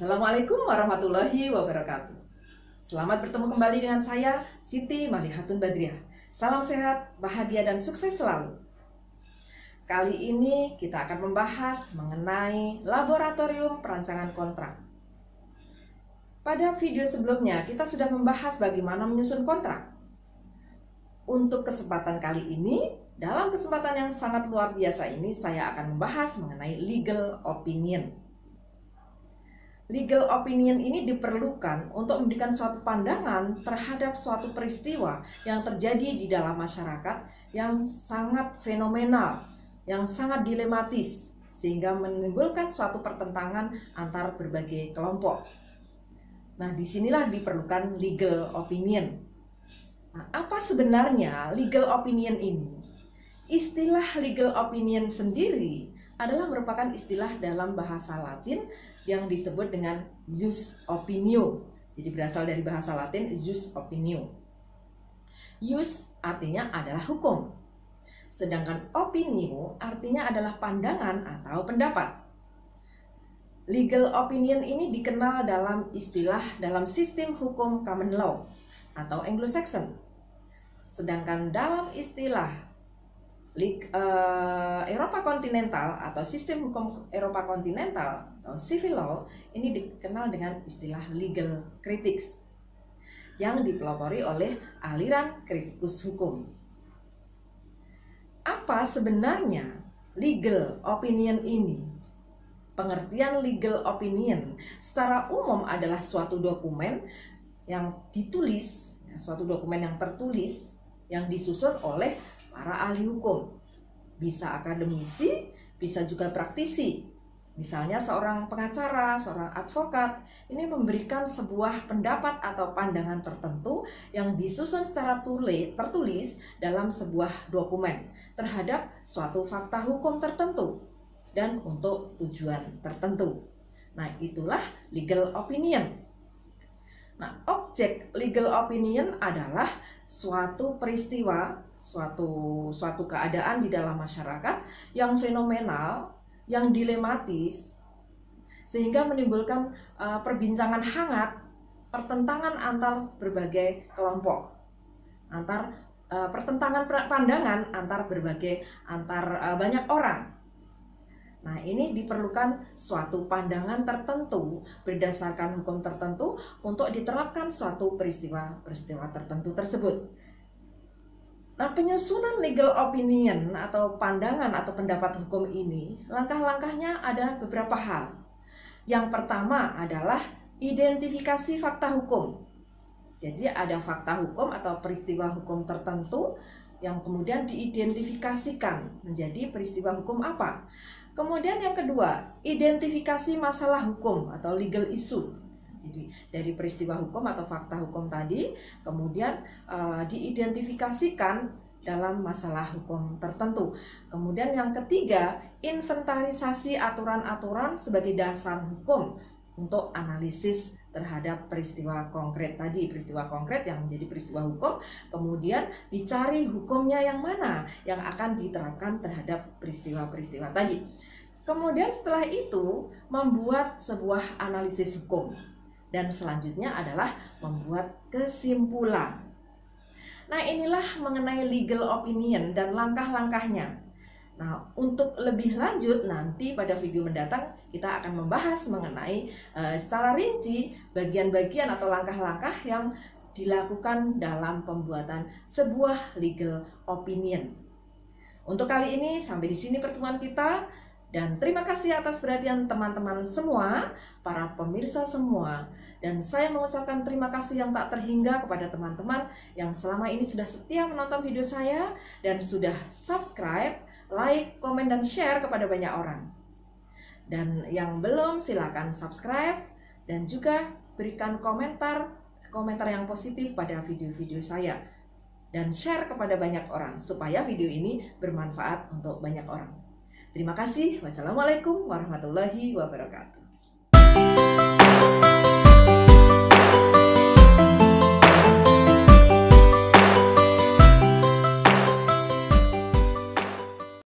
Assalamualaikum warahmatullahi wabarakatuh. Selamat bertemu kembali dengan saya, Siti Malihatun Badriah. Salam sehat, bahagia, dan sukses selalu. Kali ini kita akan membahas mengenai laboratorium perancangan kontrak. Pada video sebelumnya kita sudah membahas bagaimana menyusun kontrak. Untuk kesempatan kali ini, dalam kesempatan yang sangat luar biasa ini, saya akan membahas mengenai legal opinion. Legal opinion ini diperlukan untuk memberikan suatu pandangan terhadap suatu peristiwa yang terjadi di dalam masyarakat yang sangat fenomenal, yang sangat dilematis, sehingga menimbulkan suatu pertentangan antar berbagai kelompok. Nah, disinilah diperlukan legal opinion. Nah, apa sebenarnya legal opinion ini? Istilah legal opinion sendiri adalah merupakan istilah dalam bahasa Latin yang disebut dengan jus opinio. Jadi berasal dari bahasa Latin jus opinio. Jus artinya adalah hukum, sedangkan opinio artinya adalah pandangan atau pendapat. Legal opinion ini dikenal dalam istilah dalam sistem hukum common law atau Anglo-Saxon. Sedangkan dalam istilah Eropa kontinental atau sistem hukum Eropa kontinental atau civil law ini dikenal dengan istilah legal critics yang dipelopori oleh aliran kritikus hukum. Apa sebenarnya legal opinion ini? Pengertian legal opinion secara umum adalah suatu dokumen yang ditulis, suatu dokumen yang tertulis yang disusun oleh para ahli hukum, bisa akademisi, bisa juga praktisi. Misalnya seorang pengacara, seorang advokat, ini memberikan sebuah pendapat atau pandangan tertentu yang disusun secara tertulis dalam sebuah dokumen terhadap suatu fakta hukum tertentu dan untuk tujuan tertentu. Nah, itulah legal opinion. Nah, objek legal opinion adalah suatu peristiwa, suatu keadaan di dalam masyarakat yang fenomenal, yang dilematis, sehingga menimbulkan perbincangan hangat, pertentangan antar berbagai kelompok, pertentangan pandangan antar banyak orang. Nah, ini diperlukan suatu pandangan tertentu berdasarkan hukum tertentu untuk diterapkan suatu peristiwa tertentu tersebut. Nah, penyusunan legal opinion atau pandangan atau pendapat hukum ini, langkah-langkahnya ada beberapa hal. Yang pertama adalah identifikasi fakta hukum. Jadi ada fakta hukum atau peristiwa hukum tertentu yang kemudian diidentifikasikan menjadi peristiwa hukum apa. Kemudian yang kedua, identifikasi masalah hukum atau legal issue. Jadi dari peristiwa hukum atau fakta hukum tadi, kemudian diidentifikasikan dalam masalah hukum tertentu. Kemudian yang ketiga, inventarisasi aturan-aturan sebagai dasar hukum untuk analisis terhadap peristiwa konkret tadi, peristiwa konkret yang menjadi peristiwa hukum, kemudian dicari hukumnya yang mana yang akan diterapkan terhadap peristiwa-peristiwa tadi. Kemudian setelah itu membuat sebuah analisis hukum, dan selanjutnya adalah membuat kesimpulan. Nah, inilah mengenai legal opinion dan langkah-langkahnya. Nah, untuk lebih lanjut nanti pada video mendatang kita akan membahas mengenai secara rinci bagian-bagian atau langkah-langkah yang dilakukan dalam pembuatan sebuah legal opinion. Untuk kali ini sampai di sini pertemuan kita, dan terima kasih atas perhatian teman-teman semua, para pemirsa semua. Dan saya mengucapkan terima kasih yang tak terhingga kepada teman-teman yang selama ini sudah setia menonton video saya dan sudah subscribe, like, komen, dan share kepada banyak orang. Dan yang belum, silakan subscribe dan juga berikan komentar yang positif pada video-video saya. Dan share kepada banyak orang supaya video ini bermanfaat untuk banyak orang. Terima kasih. Wassalamualaikum warahmatullahi wabarakatuh.